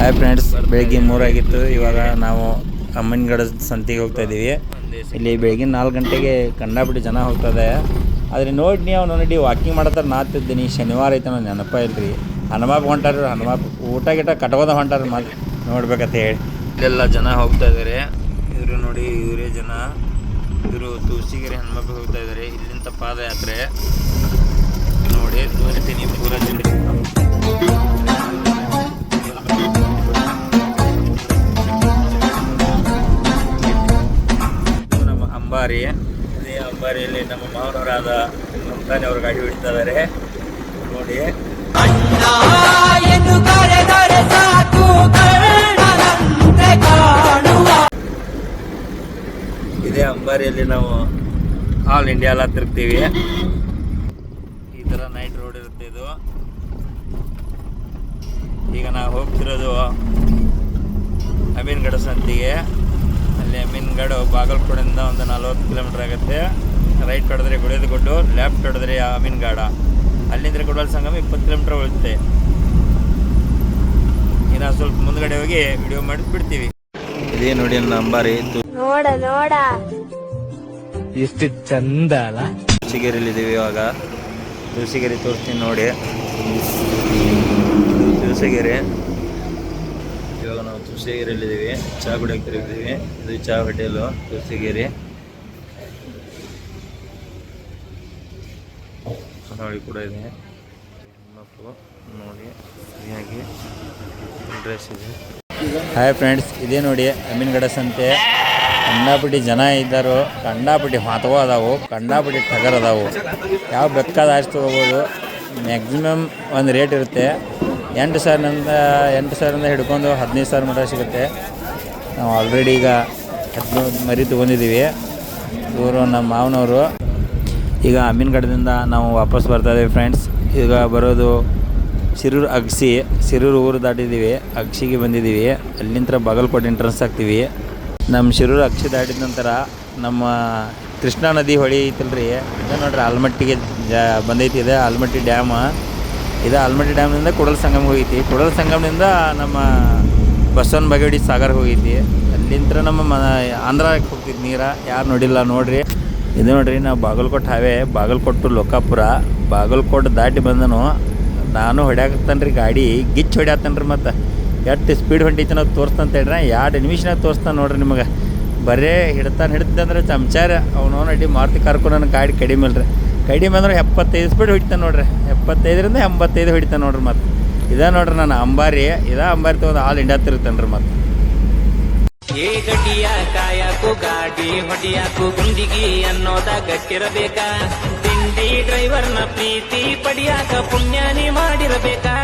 Hi friends, ಬೆಳಗ್ಗೆ 3 ಆಗಿತ್ತು. ಇವಾಗ ನಾವು ಅಮ್ಮನಗಡ ಸಂತಿಗೆ ಹೋಗ್ತಾ ಇದ್ದೀವಿ. ಇಲ್ಲಿ ಬೆಳಗಿನ 4 ಗಂಟೆಗೆ ಕಂಡಾಬಿಟ್ಟು ಜನ ಹೋಗ್ತದೆ. ಆದರೆ ನೋಡಿ ನೋಡಿ ವಾಕಿಂಗ್ ಮಾಡತ್ತಾರೆ. ನಾತಿದ್ದೀನಿ ಶನಿವಾರ ಐತೆ ಅನ್ನೋ ನೆನಪ ಇಲ್ರಿ. ಹನುಮಾಪ್ ಹೊಂಟಾರ, ಹನುಮಾಪ್ ಊಟ ಗಿಟ ಕಟ್ಕೋದ ಹೊಂಟಾರ. ಮತ್ತೆ ನೋಡ್ಬೇಕಂತ ಹೇಳಿ ಇಲ್ಲೆಲ್ಲ ಜನ ಹೋಗ್ತಾ ಇದ್ದಾರೆ. ಇವರು ನೋಡಿ, ಇವರೇ ಜನ. ಇವರು ತುಳಸಿಗೆರೆ ಹನುಮಾಪ್ ಹೋಗ್ತಾ ಇದ್ದಾರೆ. ಇಲ್ಲಿಂದ ಪಾದಯಾತ್ರೆ ನೋಡಿ ತೋರಿಸ್ತೀನಿ ಪೂರ ಅಂಬಾರಿ. ಅದೇ ಅಂಬಾರಿಯಲ್ಲಿ ನಮ್ಮ ಮಾವನವರಾದ ನಮ್ತಾನೆ ಅವರು ಗಾಡಿ ಬಿಡ್ತಾ ಇದ್ದಾರೆ ನೋಡಿ. ಇದೇ ಅಂಬಾರಿಯಲ್ಲಿ ನಾವು ಆಲ್ ಇಂಡಿಯಾ ಎಲ್ಲ ತಿರುಗ್ತೀವಿ. ಈ ತರ ನೈಟ್ ರೋಡ್ ಇರುತ್ತೆ ಇದು. ಈಗ ನಾವು ಹೋಗ್ತಿರೋದು ಅಮೀನ್ಗಡ ಸಂತಿಗೆ. ಅಲ್ಲಿ ಅಮೀನ್ಗಡ ಬಾಗಲಕೋಟೆಯಿಂದ ಒಂದು 40 ಕಿಲೋಮೀಟರ್ ಆಗುತ್ತೆ. ರೈಟ್ ಹೊಡೆದ್ರೆ ಗುಡಿಯದಗುಡ್ಡು, ಲೆಫ್ಟ್ ಹೊಡೆದ್ರೆ ಅಮೀನ್ಗಡ. ಅಲ್ಲಿಂದ ಗುಡಲ್ ಸಂಗಮ 20 ಕಿಲೋಮೀಟರ್ ಉಳಿಯುತ್ತೆ. ಇನ್ನು ಸ್ವಲ್ಪ ಮುಂದ್ಗಡೆ ಹೋಗಿ ವಿಡಿಯೋ ಮಾಡಿ ಬಿಡ್ತೀವಿ. ಇದೇ ನೋಡಿ ನನ್ನ ಅಂಬಾರಿ. ನೋಡ ನೋಡ ಎಷ್ಟು ಚಂದ ಅಲ್ಲ. ತುಳಸಿಗೆರೆಯಲ್ಲಿದ್ದೀವಿ ಇವಾಗ. ತುಳಸಿಗೆರೆ ತೋರಿಸ್ತೀನಿ ನೋಡಿ. ತುಳಸಿಗೆರೆ. ಇವಾಗ ನಾವು ತುಳಸಿಗೆರೆಯಲ್ಲಿದ್ದೀವಿ. ಚಹಾ ಕುಡಿಯೋಕೆ ತಿರುಗಿದ್ದೀವಿ. ಇದು ಚಹಾ ಹೋಟೆಲು ತುಳಸಿಗೆರೆ ನೋಡಿ ಕೂಡ ಇದೆ. ನೋಡಿ ಸರಿಯಾಗಿ ಡ್ರೆಸ್ ಇದೆ. ಹಾಯ್ ಫ್ರೆಂಡ್ಸ್, ಇದೇ ನೋಡಿ ಅಮೀನ್ಗಡ ಸಂತೆ. ಕಂಡಾಪಟ್ಟಿ ಜನ ಇದ್ದರು, ಕಂಡಾಪಟ್ಟಿ ಮಾತವೋ ಅದಾವು, ಕಂಡಾಪಟ್ಟಿ ಟಗರ್ ಅದಾವು. ಯಾವ ಬೇಕಾದ ಅಷ್ಟು ತೊಗೋಬೋದು. ಮ್ಯಾಕ್ಸಿಮಮ್ ಒಂದು ರೇಟ್ ಇರುತ್ತೆ. 8,000 ಹಿಡ್ಕೊಂಡು 15,000 ಮಟ ಸಿಗುತ್ತೆ. ನಾವು ಆಲ್ರೆಡಿ ಈಗ 15 ಮರಿ ತೊಗೊಂಡಿದ್ದೀವಿ. ಇವರು ನಮ್ಮ ಮಾವನವರು. ಈಗ ಅಮೀನ್ಗಡದಿಂದ ನಾವು ವಾಪಸ್ ಬರ್ತಾಯಿದ್ದೀವಿ ಫ್ರೆಂಡ್ಸ್. ಈಗ ಬರೋದು ಶಿರೂರು ಊರು ದಾಟಿದ್ದೀವಿ. ಅಕ್ಷಿಗೆ ಬಂದಿದ್ದೀವಿ. ಅಲ್ಲಿಂದ ಬಾಗಲಕೋಟೆ ಎಂಟ್ರೆನ್ಸ್ ಆಗ್ತೀವಿ. ನಮ್ಮ ಶಿರೂರು ಅಕ್ಷಿ ದಾಟಿದ ನಂತರ ನಮ್ಮ ಕೃಷ್ಣಾ ನದಿ ಹೊಳಿ ಐತಲ್ರಿ, ಇದು ನೋಡ್ರಿ ಆಲ್ಮಟ್ಟಿಗೆ ಬಂದೈತಿ. ಇದೆ ಆಲ್ಮಟ್ಟಿ ಡ್ಯಾಮ್. ಇದು ಆಲ್ಮಟ್ಟಿ ಡ್ಯಾಮ್ನಿಂದ ಕೂಡಲ ಸಂಗಮ ಹೋಗೈತಿ. ಕೂಡಲ ಸಂಗಮದಿಂದ ನಮ್ಮ ಬಸವನ ಬಾಗೇವಾಡಿ ಸಾಗರ ಹೋಗೈತಿ. ಅಲ್ಲಿಂದ ನಮ್ಮ ಆಂಧ್ರಕ್ಕೆ ಹೋಗ್ತಿದ್ದು ನೀರು. ಯಾರು ನೋಡಿಲ್ಲ ನೋಡ್ರಿ. ಇದು ನೋಡ್ರಿ, ನಾವು ಬಾಗಲಕೋಟೆ ಹಾವೆ, ಬಾಗಲಕೋಟೆ ಟು ಲೋಕಾಪುರ. ಬಾಗಲಕೋಟೆ ದಾಟಿ ಬಂದನು. ನಾನು ಹೊಡ್ಯಾಕತ್ತನ್ರಿ ಗಾಡಿ, ಗಿಚ್ಚು ಹೊಡ್ಯಾತನ್ರಿ. ಮತ್ತು ಎಷ್ಟು ಸ್ಪೀಡ್ ಹೊಂಟೈತಿ ನಾವು ತೋರಿಸ್ತಂತ ಹೇಳ್ರಿ. 2 ನಿಮಿಷನಾಗ ತೋರಿಸ್ತಾನೆ ನೋಡ್ರಿ ನಿಮಗೆ. ಬರೇ ಹಿಡ್ದಂದ್ರೆ ಚಮಚಾರ ಅವನು ಅಡ್ಡಿ ಮಾರುತಿ ಕರ್ಕೊಂಡು ನನ್ನ ಗಾಡಿ ಕಡಿಮೆ ಇಲ್ರಿ. ಕಡಿಮೆ ಅಂದ್ರೆ 75 ಸ್ಪೀಡ್ ಹೊಡಿತಾನೆ ನೋಡ್ರಿ. 75ರಿಂದ 85 ಹೊಡಿತಾನೆ ನೋಡ್ರಿ. ಮತ್ತು ಇದೇ ನೋಡ್ರಿ ನನ್ನ ಅಂಬಾರಿ. ಅಂಬಾರಿ ತೊಗೊಂಡು ಆಲ್ ಇಂಡಿಯಾ ತಿರುಗ್ತಾನೆ ರೀ. ಮತ್ತು ಏ ಗಡಿಯ ಕಾಯಕು ಗಾಡಿ ಹೊಡಿಯಾಕು ಗುಂಡಿಗಿ ಅನ್ನೋದ ಗಟ್ಟಿರಬೇಕಾ. ತಿಂಡಿ ಡ್ರೈವರ್ನ ಪ್ರೀತಿ ಪಡಿಯಾಕ ಪುಣ್ಯಾನಿ ಮಾಡಿರಬೇಕಾ.